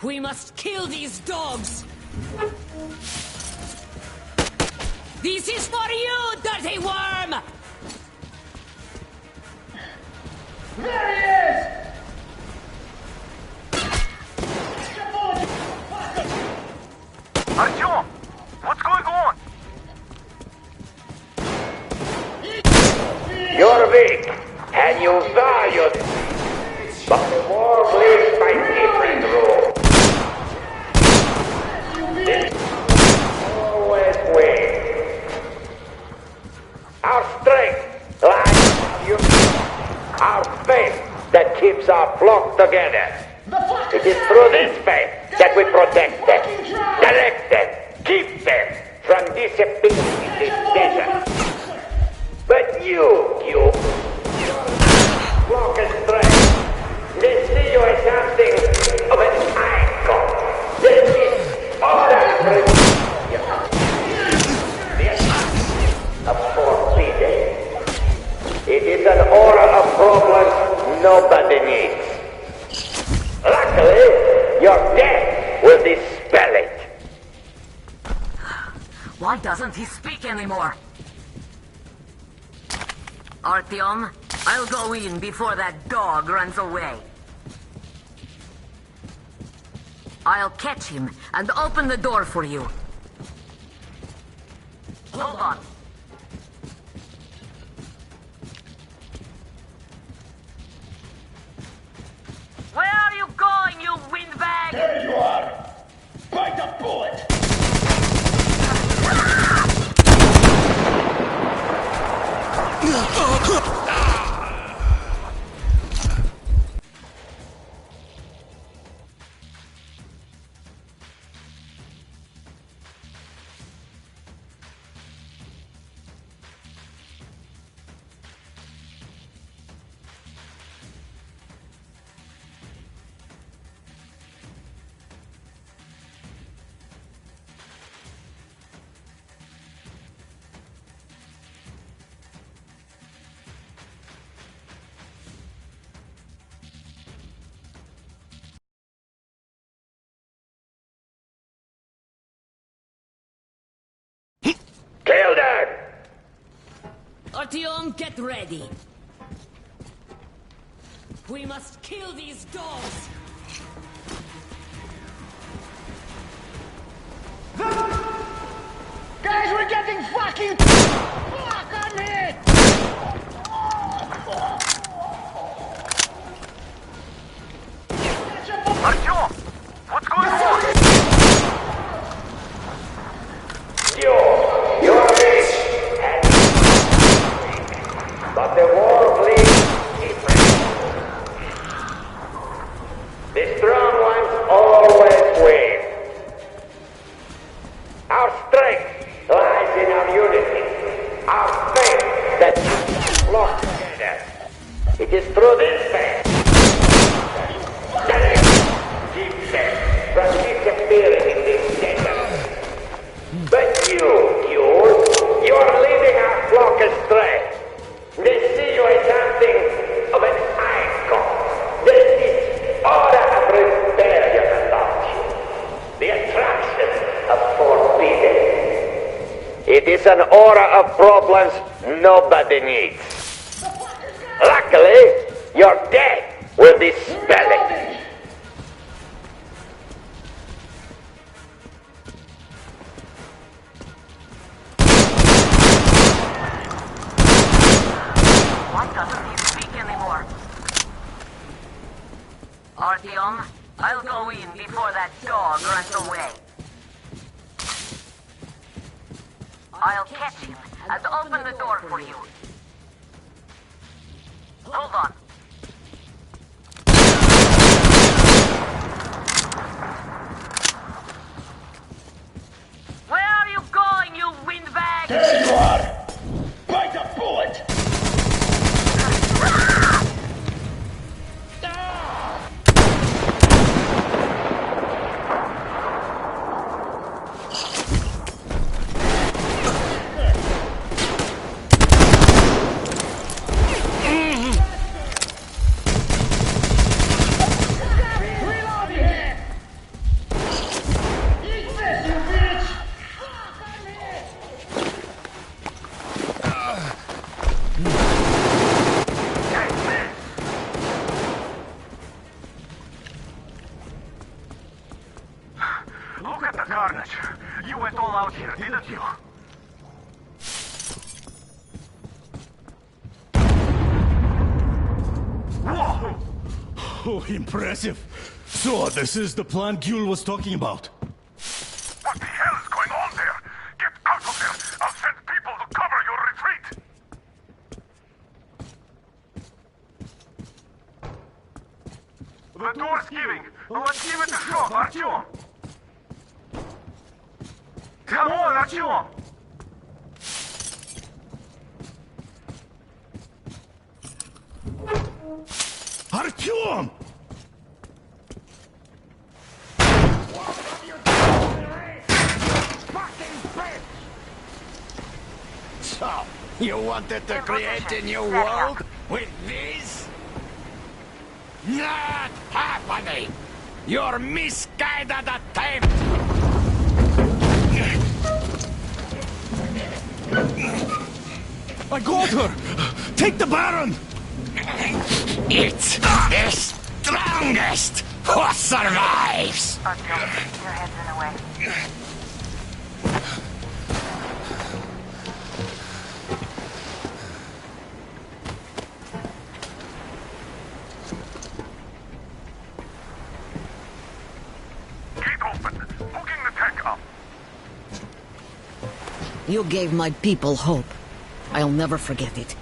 We must kill these dogs! This is for you, dirty worm! There he is! Артём, what's going on? You're weak, and you value it. But the war plays by different rules. This always wins. Our strength lies in you. Our faith that keeps our flock together. It is through this faith that we protect them, direct them, keep them from disappearing in this desert. But you flock astray. They see you as something of an icon. This is order of forbidden. It is an aura of problems nobody needs. Luckily, your death will dispel it. Why doesn't he speak anymore? Artyom, I'll go in before that dog runs away. I'll catch him and open the door for you. Hold on. Where are you going, you windbag? There you are! Bite the bullet! Kill them! Artyom, get ready! We must kill these dogs! Guys, we're getting fucking fuck on me! Артём, what's going on? You're rich, and but the war bleeds different. The strong ones always win. Our strength lies in our unity, our faith that keeps us flock together. It is through this faith that it keeps them from disappearing in this desert. But you're leading our flock astray. They see you as something of an icon. There is aura of rebellion about you. The attraction of forbidden. It is an aura of problems nobody needs. Luckily, your death will dispel it. Why doesn't he speak anymore? Artyom, I'll go in before that dog runs away. I'll catch him and open the door for you. Hold on. Where are you going, you windbag? There you are! Bite the bullet! Oh, impressive. So, this is the plan Gül was talking about. What the hell is going on there? Get out of there! I'll send people to cover your retreat! The door's giving! Let's give it a shot, Artyom! Come on, Artyom! Artyom! So, you wanted to create a new world with this? Not happening! Your misguided attempt! I got her! Take the Baron! It's the strongest who survives! Artyom, your head's in the way. Gate open! Hooking the tank up! You gave my people hope. I'll never forget it.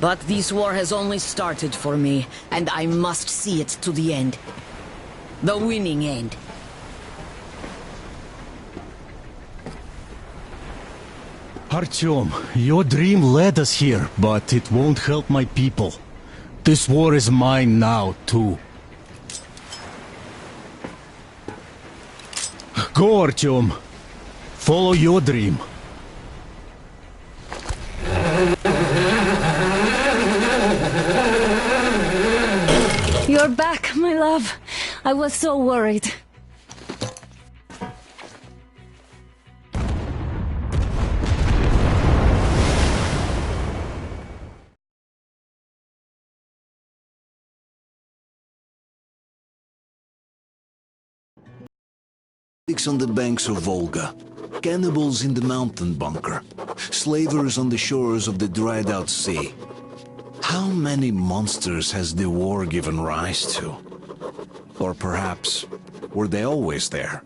But this war has only started for me, and I must see it to the end. The winning end. Artyom, your dream led us here, but it won't help my people. This war is mine now, too. Go, Artyom. Follow your dream. You're back, my love. I was so worried. On the banks of Volga, cannibals in the mountain bunker, slavers on the shores of the dried-out sea. How many monsters has the war given rise to? Or perhaps, were they always there?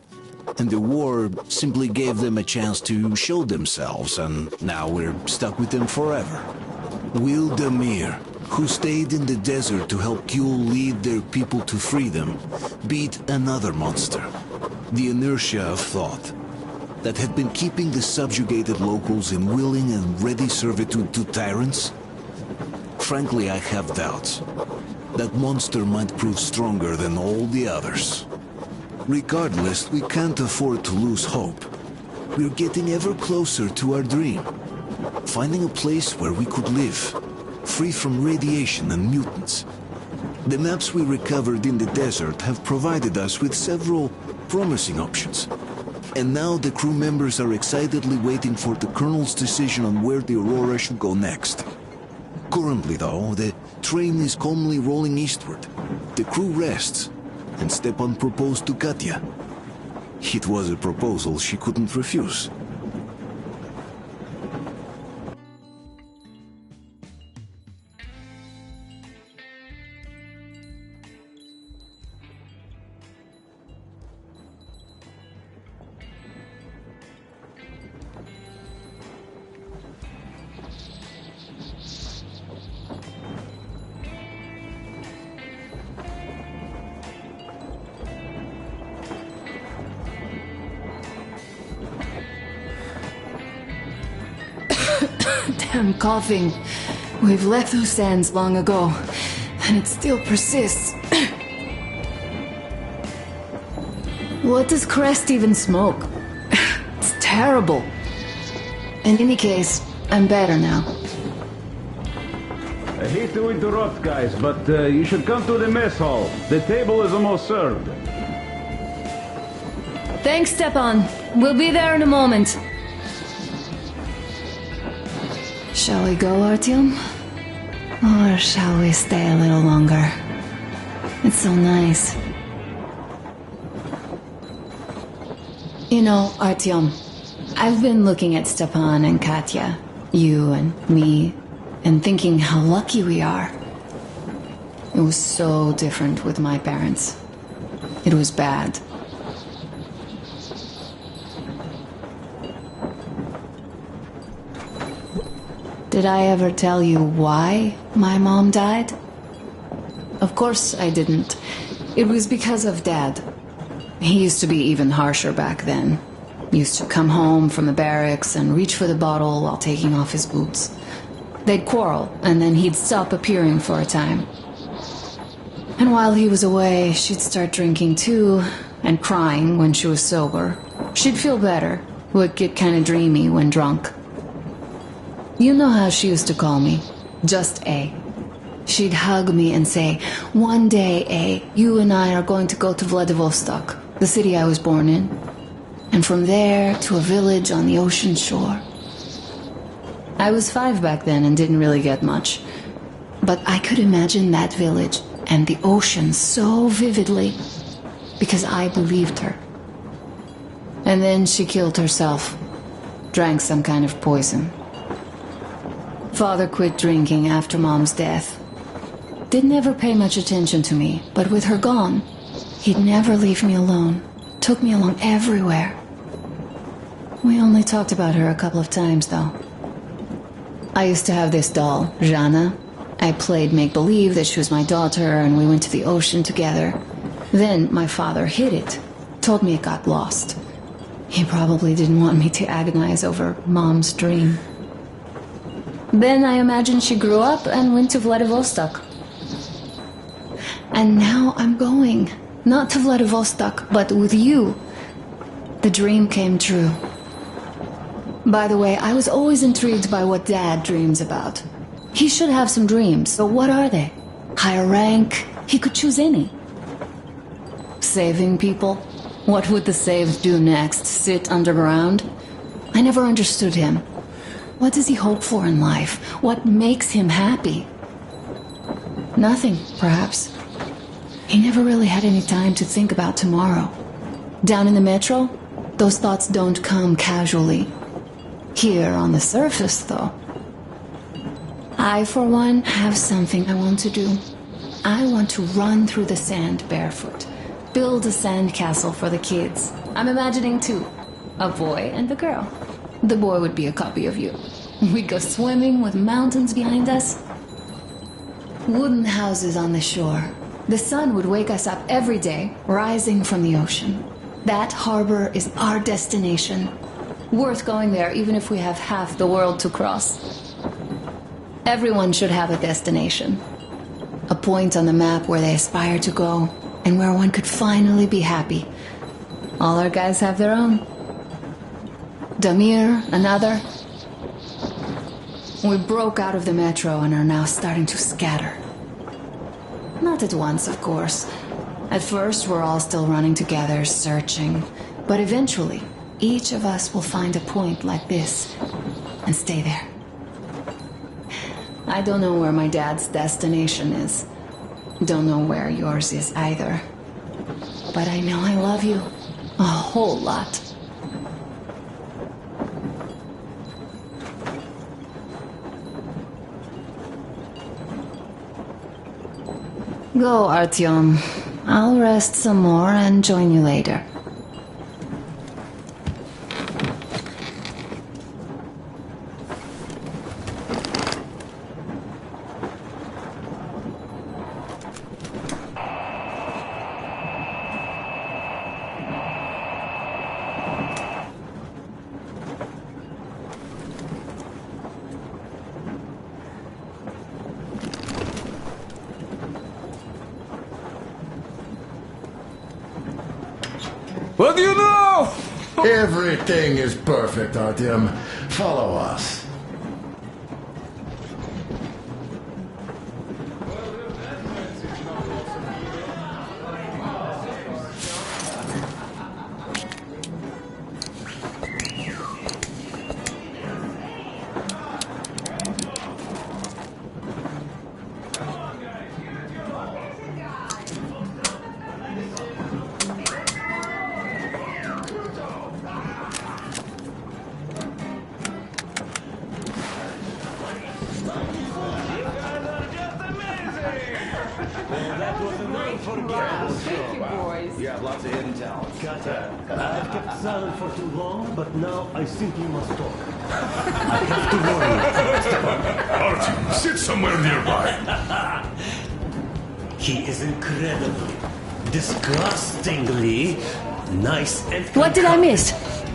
And the war simply gave them a chance to show themselves, and now we're stuck with them forever. Will Damir, who stayed in the desert to help Gül lead their people to freedom, beat another monster? The inertia of thought that had been keeping the subjugated locals in willing and ready servitude to tyrants? Frankly, I have doubts. That monster might prove stronger than all the others. Regardless, we can't afford to lose hope. We're getting ever closer to our dream. Finding a place where we could live, free from radiation and mutants. The maps we recovered in the desert have provided us with several promising options. And now the crew members are excitedly waiting for the Colonel's decision on where the Aurora should go next. Currently, though, the train is calmly rolling eastward. The crew rests, and Stepan proposed to Katya. It was a proposal she couldn't refuse. Damn coughing. We've left those sands long ago, and it still persists. What does Crest even smoke? It's terrible. In any case, I'm better now. I hate to interrupt, guys, but you should come to the mess hall. The table is almost served. Thanks, Stepan. We'll be there in a moment. Shall we go, Artyom? Or shall we stay a little longer? It's so nice. You know, Artyom, I've been looking at Stepan and Katya, you and me, and thinking how lucky we are. It was so different with my parents. It was bad. Did I ever tell you why my mom died? Of course I didn't. It was because of Dad. He used to be even harsher back then. He used to come home from the barracks and reach for the bottle while taking off his boots. They'd quarrel, and then he'd stop appearing for a time. And while he was away, she'd start drinking too, and crying when she was sober. She'd feel better, would get kinda dreamy when drunk. You know how she used to call me? Just A. She'd hug me and say, "One day, A, you and I are going to go to Vladivostok, the city I was born in. And from there to a village on the ocean shore." I was 5 back then and didn't really get much. But I could imagine that village and the ocean so vividly because I believed her. And then she killed herself. Drank some kind of poison. Father quit drinking after Mom's death. Didn't ever pay much attention to me, but with her gone, he'd never leave me alone. Took me along everywhere. We only talked about her a couple of times, though. I used to have this doll, Jana. I played make-believe that she was my daughter, and we went to the ocean together. Then my father hid it. Told me it got lost. He probably didn't want me to agonize over Mom's dream. Then I imagine she grew up and went to Vladivostok. And now I'm going. Not to Vladivostok, but with you. The dream came true. By the way, I was always intrigued by what Dad dreams about. He should have some dreams, but what are they? Higher rank? He could choose any. Saving people? What would the saved do next? Sit underground? I never understood him. What does he hope for in life? What makes him happy? Nothing, perhaps. He never really had any time to think about tomorrow. Down in the metro, those thoughts don't come casually. Here on the surface, though. I, for one, have something I want to do. I want to run through the sand barefoot. Build a sandcastle for the kids. I'm imagining two. A boy and a girl. The boy would be a copy of you. We'd go swimming with mountains behind us. Wooden houses on the shore. The sun would wake us up every day, rising from the ocean. That harbor is our destination. Worth going there even if we have half the world to cross. Everyone should have a destination. A point on the map where they aspire to go, and where one could finally be happy. All our guys have their own. Damir, another. We broke out of the metro and are now starting to scatter. Not at once, of course. At first, we're all still running together, searching. But eventually, each of us will find a point like this and stay there. I don't know where my dad's destination is. Don't know where yours is either. But I know I love you a whole lot. Go, Artyom. I'll rest some more and join you later. What do you know? Everything is perfect, Artyom. Follow us. That was an unforgettable Thank you, boys. You have lots of hidden talents. Katya, I've kept silent for too long, but now I simply must talk. I have to warn Artyom, sit somewhere nearby. you. He is incredibly, disgustingly nice and... What did I miss?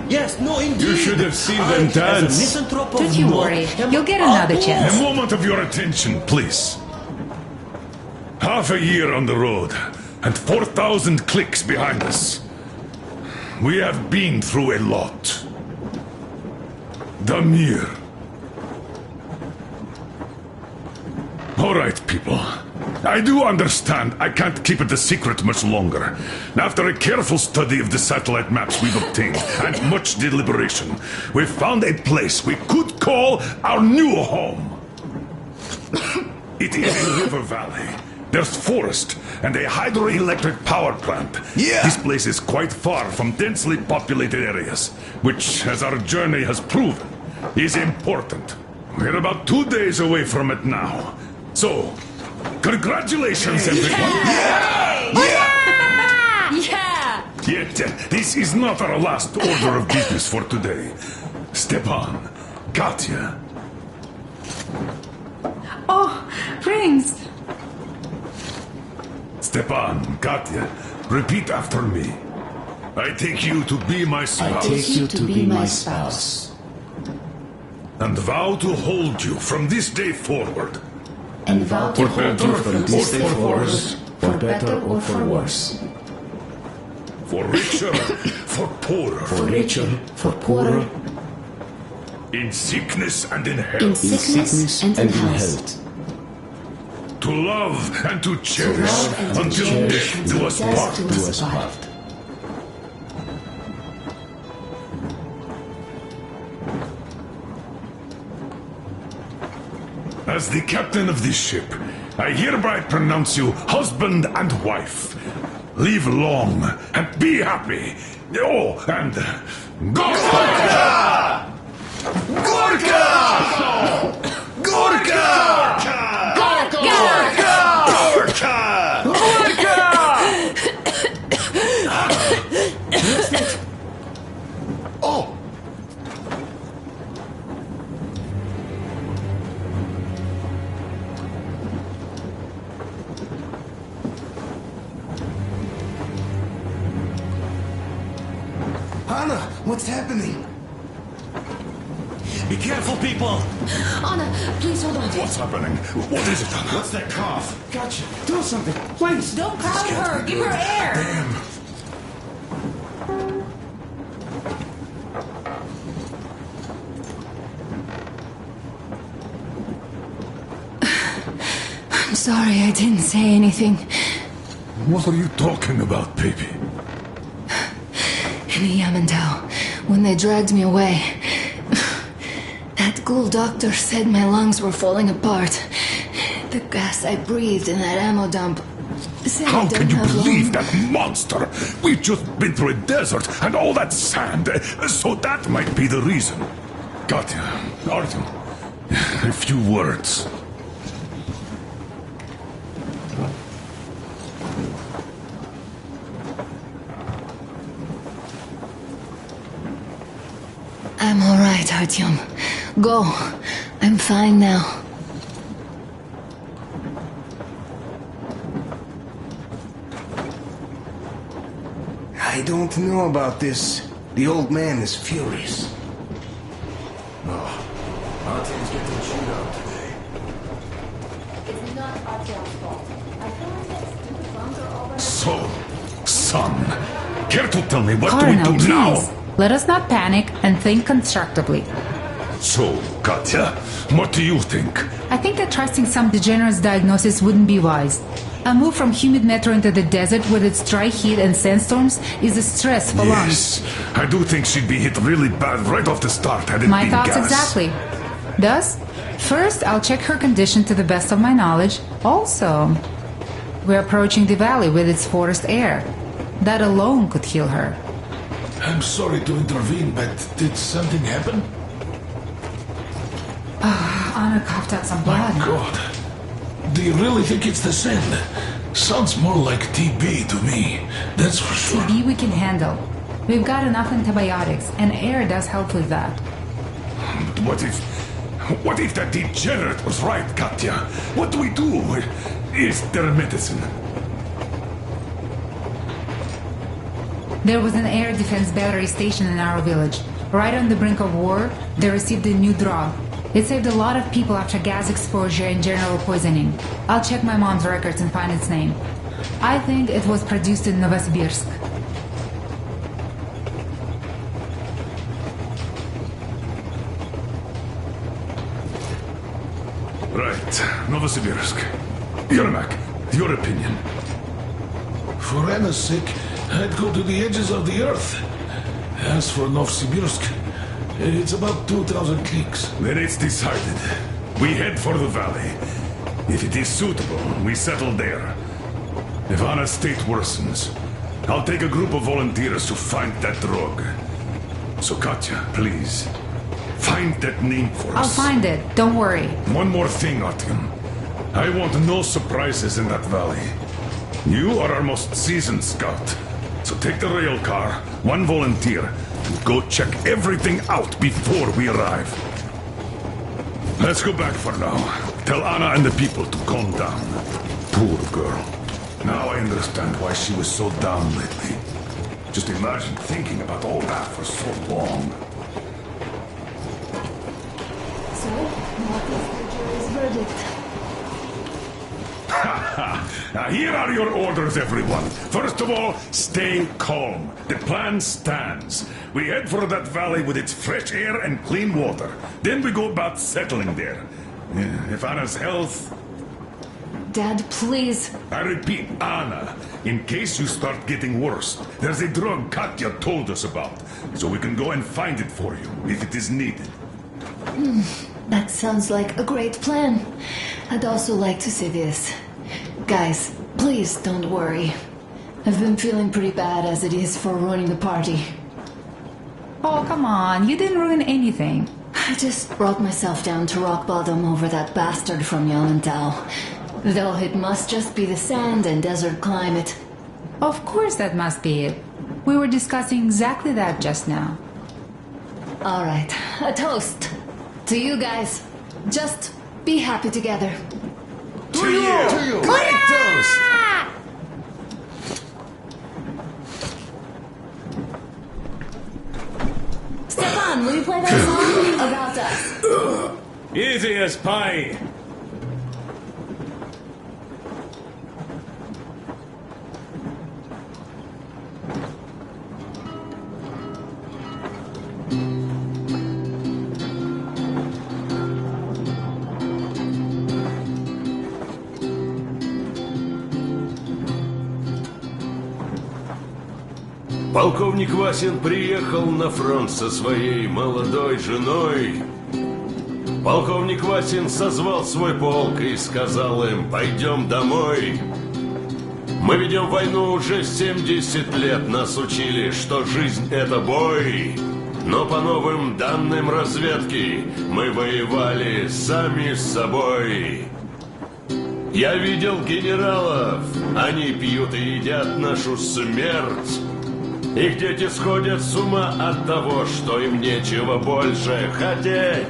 Yes, no, indeed. You should have seen them As a dance. misanthrope Don't of you no- worry. You'll get another A chance. moment of your attention, please. Half a year on the road, and 4,000 clicks behind us. We have been through a lot. Damir. All right, people. I do understand I can't keep it a secret much longer. After a careful study of the satellite maps we've obtained, and much deliberation, we've found a place we could call our new home. It is a river valley. There's forest and a hydroelectric power plant. Yeah. This place is quite far from densely populated areas, which, as our journey has proven, is important. We're about 2 days away from it now. So, congratulations, everyone. Yeah! Yet, this is not our last order of business for today. Stepan, Katya, Oh, rings! Stepan, Katya, repeat after me. I take you to be my spouse. Take you to be my spouse. And vow to hold you from this day forward. And vow to For hold you better from this or day for forward, worse. for better or for worse, For richer, for poorer. for richer, for poorer, In sickness and in in health. sickness and in health, To love and to to cherish love and to until cherish death until do us death part. do us part. As the captain of this ship, I hereby pronounce you husband and wife. Live long and be happy. Oh, and Gorka! Gorka! Gorka! Oh! Anna, what's happening? Be careful, people! Anna, please hold on. what's happening? What is it? What's that cough? Gotcha. Do something, please. Don't crowd her! Give her air! Damn. I'm sorry I didn't say anything. What are you talking about, baby? In Yamantau, when they dragged me away, that ghoul doctor said my lungs were falling apart. The gas I breathed in that ammo dump said I How don't can you have believe long. that monster? We've just been through a desert and all that sand, so that might be the reason. Katya, Artyom, a few words. I'm all right, Artyom. Go. I'm fine now. I don't know about this. The old man is furious. Artyom's getting chewed out today. It's not Artyom's fault. I feel like that stupid bombs are over. So, son, care to tell me what Colonel, do we do please. now? Let us not panic and think constructively. So, Katya, what do you think? I think that trusting some degenerate's diagnosis wouldn't be wise. A move from humid metro into the desert with its dry heat and sandstorms is a stress for lungs. Yes, I do think she'd be hit really bad right off the start had it My been thoughts gas. exactly. Thus, first I'll check her condition to the best of my knowledge. Also, we're approaching the valley with its forest air. That alone could heal her. I'm sorry to intervene, but did something happen? Anna coughed out some My blood. God. Do you really think it's the sand? Sounds more like TB to me, that's for sure. TB we can handle. We've got enough antibiotics, and air does help with that. But what if that degenerate was right, Katya? What do we do? Is there medicine? There was an air defense battery station in our village. Right on the brink of war, they received a new drug. It saved a lot of people after gas exposure and general poisoning. I'll check my mom's records and find its name. I think it was produced in Novosibirsk. Right, Novosibirsk. Yermak, your opinion? For Anna's sake, I'd go to the edges of the earth. As for Novosibirsk, it's about 2,000 clicks. Then it's decided. We head for the valley. If it is suitable, we settle there. If Anna's state worsens, I'll take a group of volunteers to find that drug. So Katya, please, find that name for us. I'll find it, don't worry. One more thing, Artyom. I want no surprises in that valley. You are our most seasoned scout. So take the rail car, one volunteer, and go check everything out before we arrive. Let's go back for now. Tell Anna and the people to calm down. Poor girl. Now I understand why she was so down lately. Just imagine thinking about all that for so long. So, what is the jury's verdict? Now here are your orders, everyone. First of all, stay calm. The plan stands. We head for that valley with its fresh air and clean water. Then we go about settling there. If Anna's health... Dad, please. I repeat, Anna, in case you start getting worse, there's a drug Katya told us about, so we can go and find it for you, if it is needed. That sounds like a great plan. I'd also like to say this. Guys, please don't worry. I've been feeling pretty bad as it is for ruining the party. Oh, come on, you didn't ruin anything. I just brought myself down to rock bottom over that bastard from Yellantau. Though it must just be the sand and desert climate. Of course that must be it. We were discussing exactly that just now. Alright, a toast. To you guys. Just be happy together. To you! Great toast! Stefan, will you play that song about us? Easy as pie. Полковник Васин приехал на фронт со своей молодой женой. Полковник Васин созвал свой полк и сказал им: пойдем домой. Мы ведем войну уже 70 лет, нас учили, что жизнь это бой. Но по новым данным разведки мы воевали сами с собой. Я видел генералов, они пьют и едят нашу смерть. Их дети сходят с ума от того, что им нечего больше хотеть.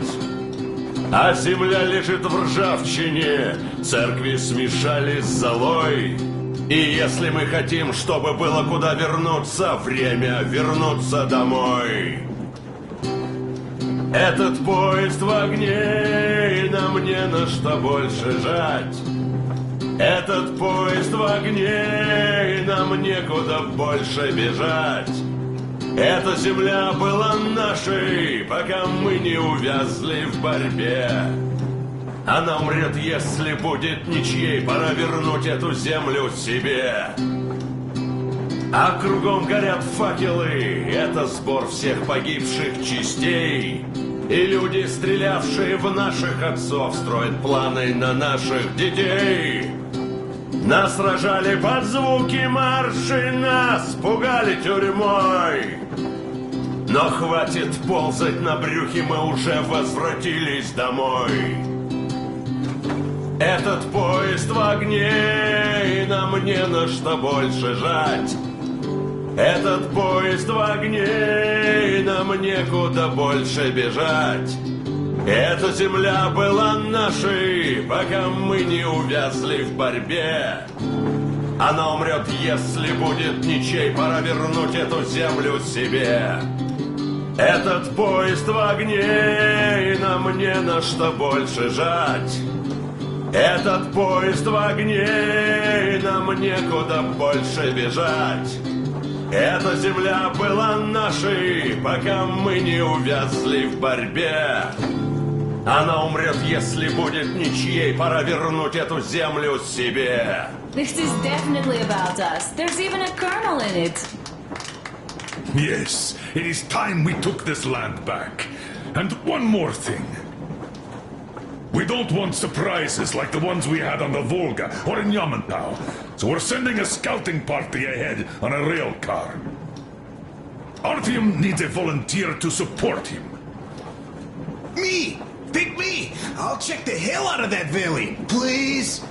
А земля лежит в ржавчине, церкви смешались с золой. И если мы хотим, чтобы было куда вернуться, время вернуться домой. Этот поезд в огне, и нам не на что больше жать. Этот поезд в огне, и нам некуда больше бежать. Эта земля была нашей, пока мы не увязли в борьбе. Она умрет, если будет ничьей, пора вернуть эту землю себе. А кругом горят факелы, это сбор всех погибших частей. И люди, стрелявшие в наших отцов, строят планы на наших детей. Нас сражали под звуки марши, нас пугали тюрьмой. Но хватит ползать на брюхе, мы уже возвратились домой. Этот поезд в огне, и нам не на что больше жать. Этот поезд в огне, и нам некуда больше бежать. Эта земля была нашей, пока мы не увязли в борьбе. Она умрет, если будет ничей, пора вернуть эту землю себе. Этот поезд в огне, и нам не на что больше жать. Этот поезд в огне, и нам некуда больше бежать. Эта земля была нашей, пока мы не увязли в борьбе. Она умрет, если будет ничьей, пора вернуть эту землю себе. This is definitely about us. There's even a colonel in it. Yes, it is time we took this land back. And one more thing. We don't want surprises like the ones we had on the Volga or in Yamantau. So we're sending a scouting party ahead on a rail car. Artyom needs a volunteer to support him. Me! Pick me! I'll check the hell out of that valley, please!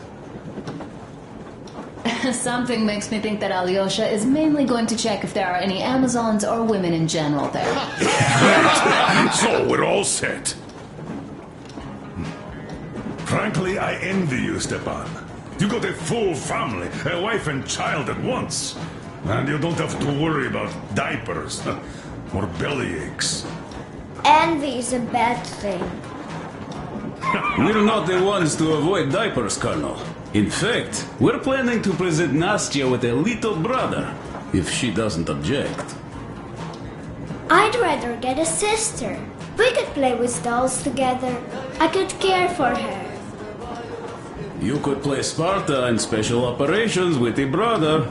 Something makes me think that Alyosha is mainly going to check if there are any Amazons or women in general there. So we're all set. Frankly, I envy you, Stepan. You got a full family, a wife and child at once. And you don't have to worry about diapers or belly aches. Envy is a bad thing. We're not the ones to avoid diapers, Colonel. In fact, we're planning to present Nastya with a little brother, if she doesn't object. I'd rather get a sister. We could play with dolls together. I could care for her. You could play Sparta in special operations with a brother.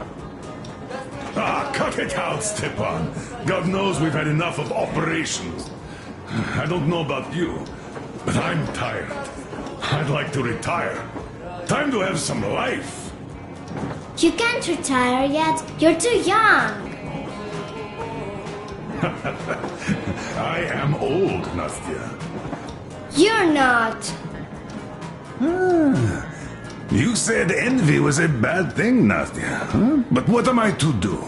Ah, cut it out, Stepan. God knows we've had enough of operations. I don't know about you, but I'm tired. I'd like to retire. Time to have some life. You can't retire yet. You're too young. I am old, Nastya. You're not. You said envy was a bad thing, Nastya. Huh? But what am I to do?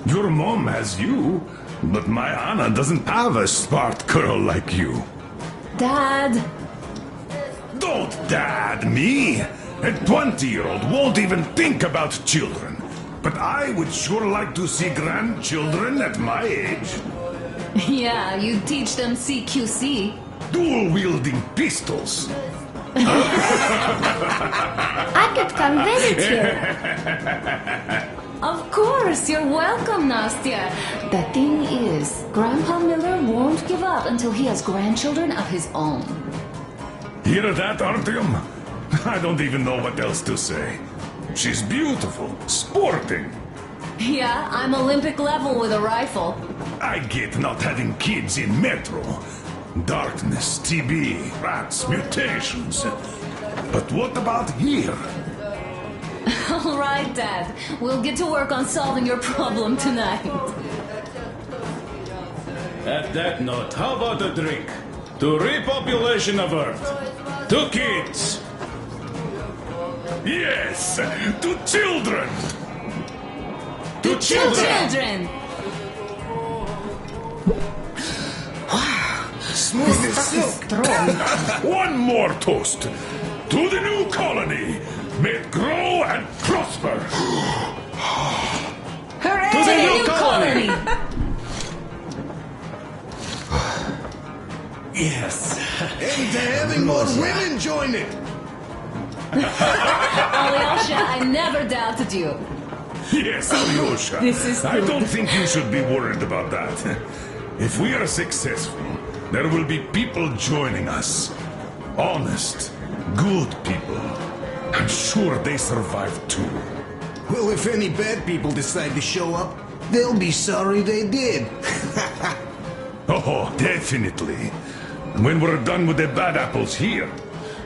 Your mom has you, but my Anna doesn't have a smart girl like you. Dad! Don't dad me! A 20-year-old won't even think about children. But I would sure like to see grandchildren at my age. Yeah, you teach them CQC. Dual-wielding pistols. I could come visit you. Of course, you're welcome, Nastya. The thing is, Grandpa Miller won't give up until he has grandchildren of his own. Hear that, Artyom? I don't even know what else to say. She's beautiful, sporting. Yeah, I'm Olympic level with a rifle. I get not having kids in Metro. Darkness, TB, rats, mutations. But what about here? All right, Dad. We'll get to work on solving your problem tonight. At that note, how about a drink? To repopulation of Earth. To kids. Yes, to children. To children. Smooth as silk. One more toast. To the new colony. May it grow and prosper. Hooray! To the new colony. Yes. And to having more women join it. Alyosha, I never doubted you. Yes, Alyosha. This is I don't think you should be worried about that. If we are successful, there will be people joining us. Honest, good people. I'm sure they survive too. Well, if any bad people decide to show up, they'll be sorry they did. Oh, definitely. When we're done with the bad apples here,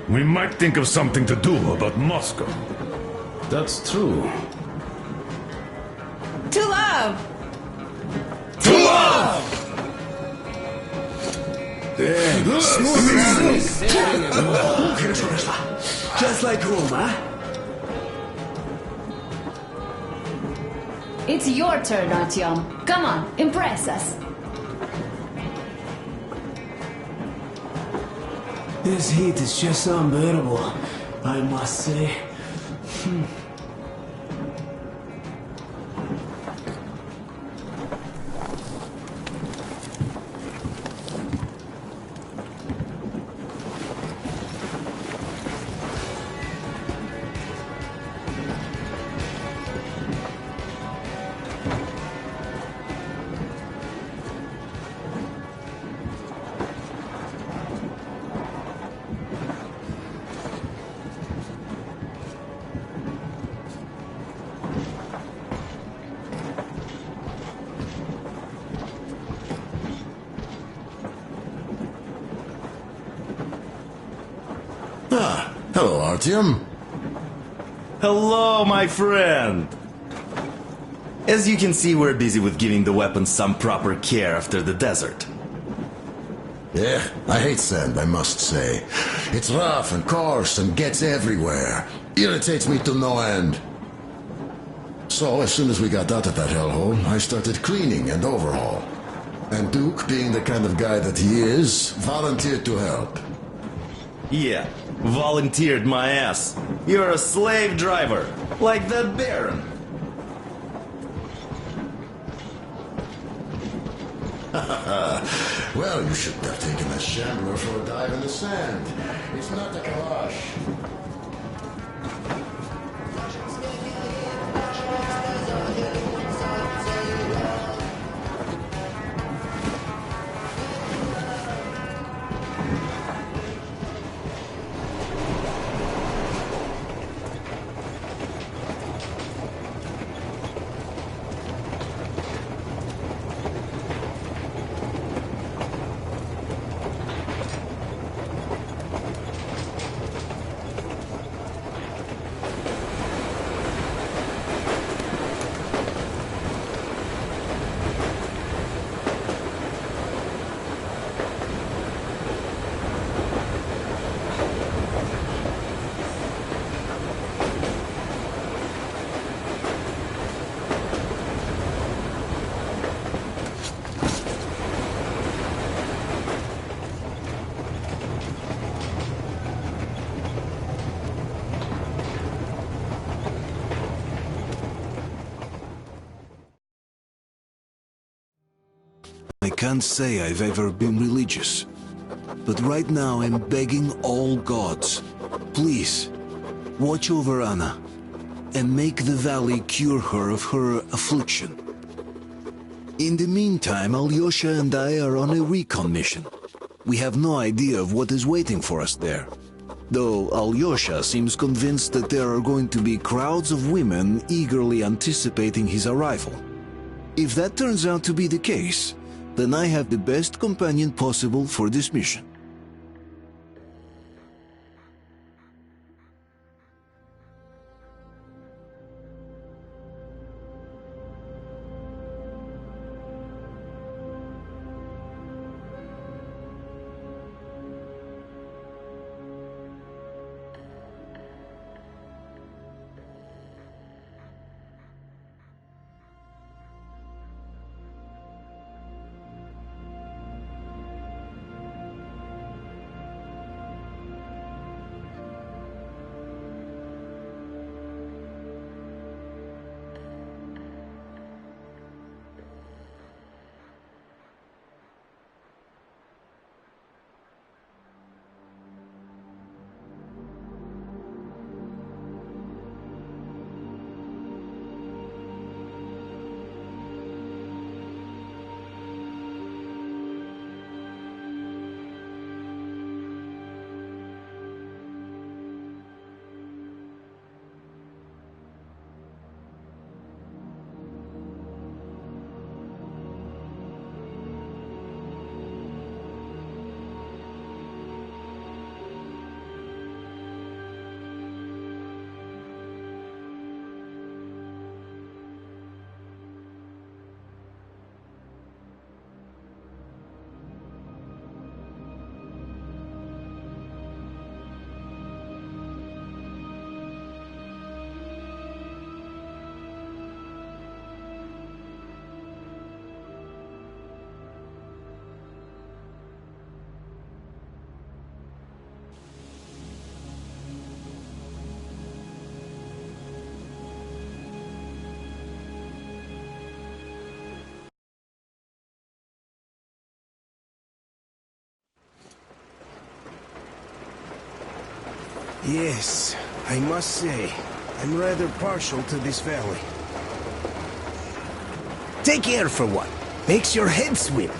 we might think of something to do about Moscow. That's true. To love! To love! Smooth as silk. Хорошо, Just like whom, huh? It's your turn, Artyom. Come on, impress us. This heat is just unbearable, I must say. Hello, Artyom. Hello, my friend. As you can see, we're busy with giving the weapons some proper care after the desert. Yeah, I hate sand, I must say. It's rough and coarse and gets everywhere. Irritates me to no end. So, as soon as we got out of that hellhole, I started cleaning and overhaul. And Duke, being the kind of guy that he is, volunteered to help. Yeah, volunteered my ass. You're a slave driver, like that Baron. Well, you shouldn't have taken a shambler for a dive in the sand. It's not a kalash. I can't say I've ever been religious, but right now I'm begging all gods, please, watch over Anna, and make the valley cure her of her affliction. In the meantime, Alyosha and I are on a recon mission. We have no idea of what is waiting for us there, though Alyosha seems convinced that there are going to be crowds of women eagerly anticipating his arrival. If that turns out to be the case, then I have the best companion possible for this mission. Yes, I must say, I'm rather partial to this valley. Take air for one. Makes your head swim.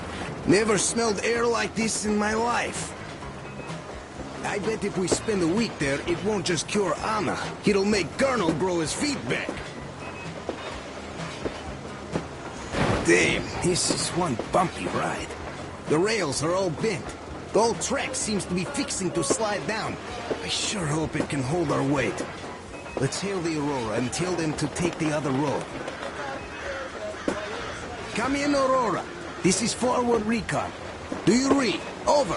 Never smelled air like this in my life. I bet if we spend a week there, it won't just cure Anna. It'll make Colonel grow his feet back. Damn, this is one bumpy ride. The rails are all bent. The whole track seems to be fixing to slide down. I sure hope it can hold our weight. Let's hail the Aurora and tell them to take the other road. Come in, Aurora. This is forward recon. Do you read? Over.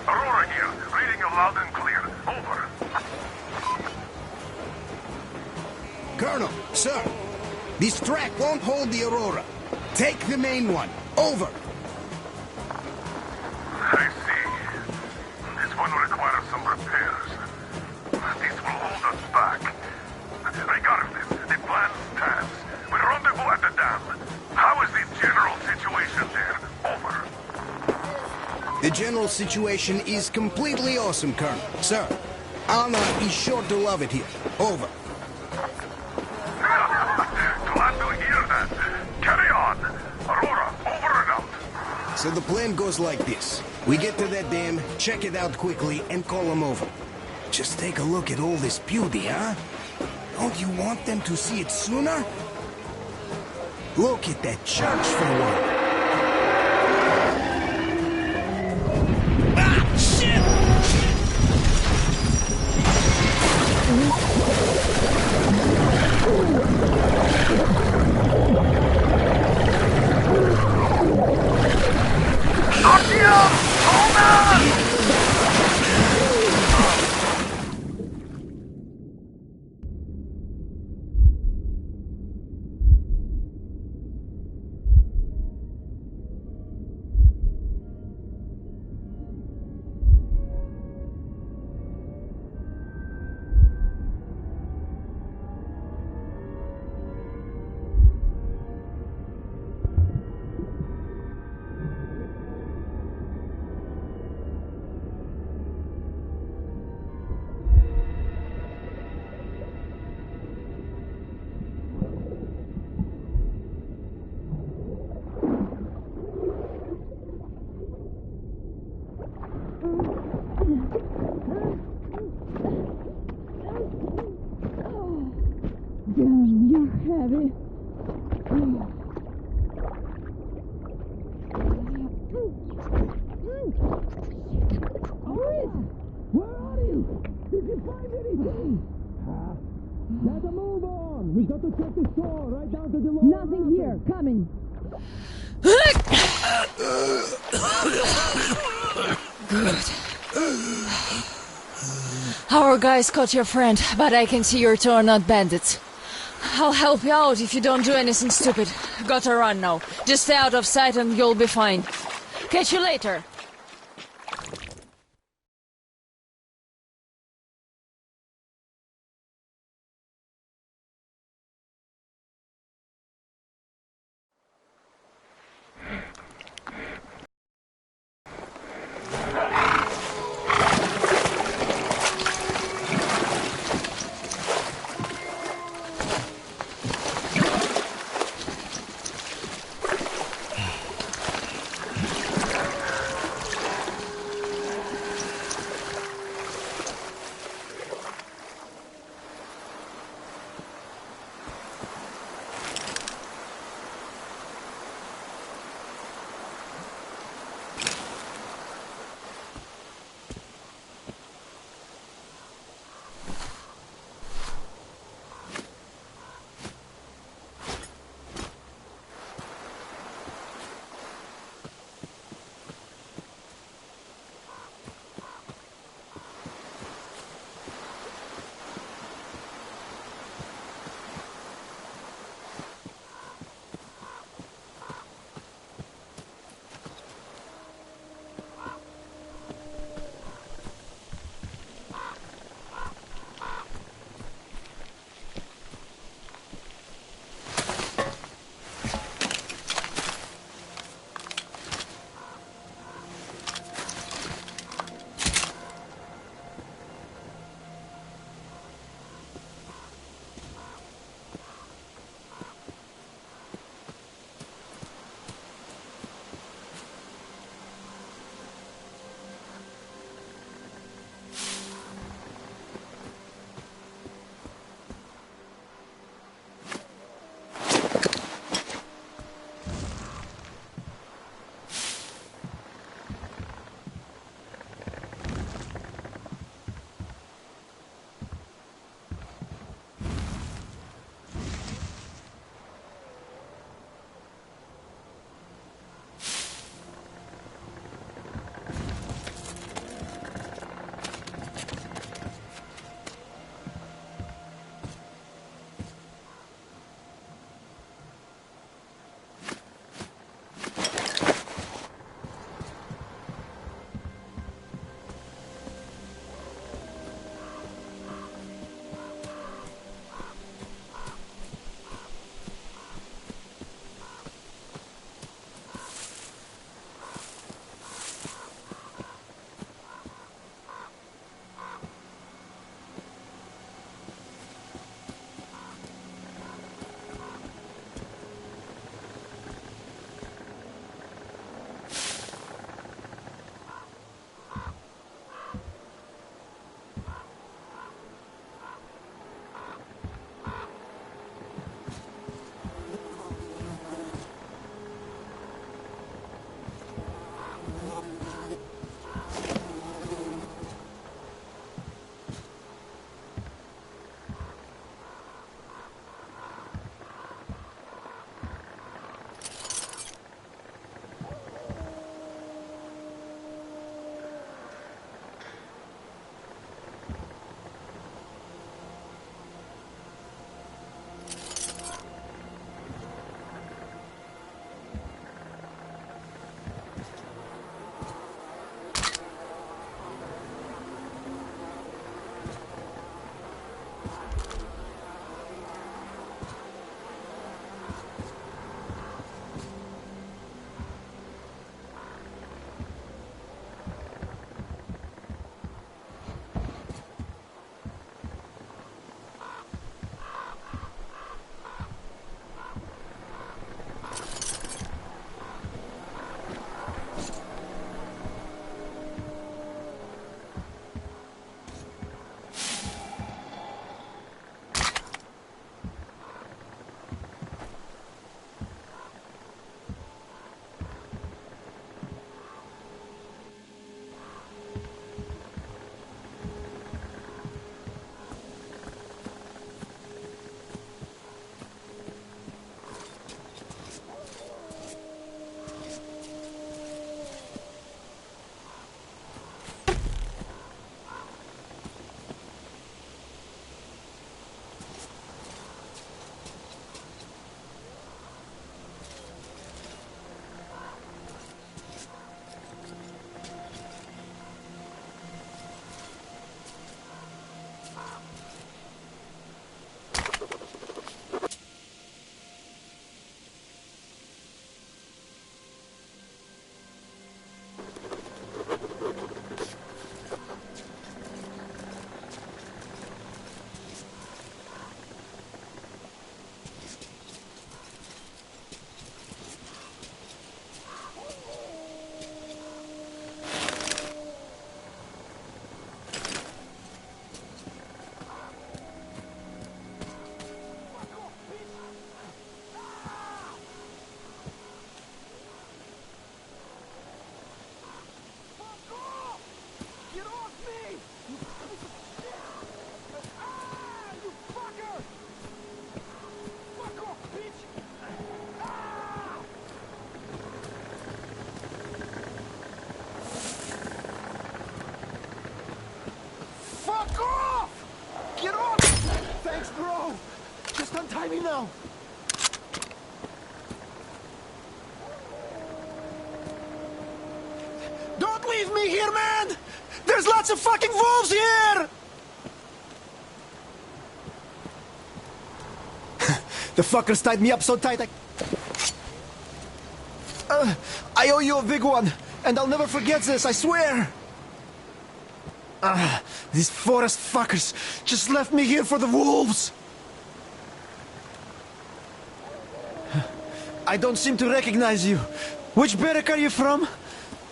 Aurora here. Reading you loud and clear. Over. Colonel, sir. This track won't hold the Aurora. Take the main one. Over. I see. This one requires some repairs. This will hold us back. Regardless, the plan stands. We rendezvous at the dam. How is the general situation there? Over. The general situation is completely awesome, Colonel. Sir, Anna is sure to love it here. Over. Glad to hear that. Carry on. Aurora, over and out. So the plan goes like this. We get to that dam, check it out quickly, and call them over. Just take a look at all this beauty, huh? Don't you want them to see it sooner? Look at that church for one. Ah, shit! Damn, you're heavy. Where are you? Did you find anything? Gotta move on. We got to check the shore right down to the lower Nothing here. Coming. Good. Our guys caught your friend, but I can see your two are not bandits. I'll help you out if you don't do anything stupid. Gotta run now. Just stay out of sight and you'll be fine. Catch you later. Just grow! Just untie me now! Don't leave me here, man! There's lots of fucking wolves here! The fuckers tied me up so tight I owe you a big one, and I'll never forget this, I swear! These forest fuckers just left me here for the wolves! I don't seem to recognize you. Which barrack are you from?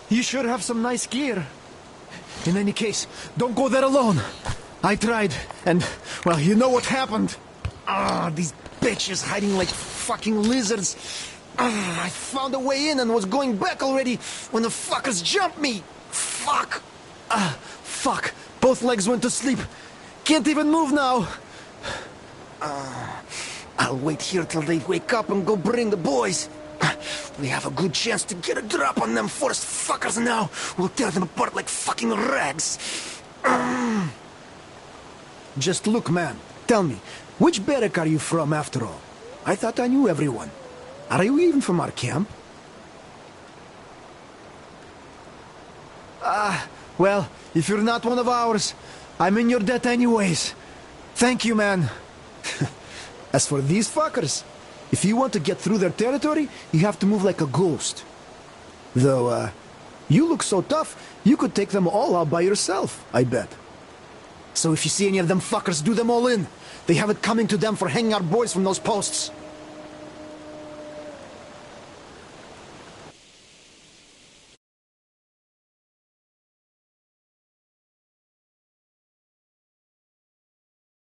You sure have some nice gear. In any case, don't go there alone. I tried, and, well, you know what happened. These bitches hiding like fucking lizards. I found a way in and was going back already when the fuckers jumped me. Fuck. Fuck. Both legs went to sleep. Can't even move now. I'll wait here till they wake up and go bring the boys. We have a good chance to get a drop on them forest fuckers now. We'll tear them apart like fucking rags. Just look, man. Tell me, which barrack are you from after all? I thought I knew everyone. Are you even from our camp? Well, if you're not one of ours, I'm in your debt anyways. Thank you, man. As for these fuckers, if you want to get through their territory, you have to move like a ghost. Though, you look so tough, you could take them all out by yourself, I bet. So if you see any of them fuckers, do them all in. They have it coming to them for hanging our boys from those posts.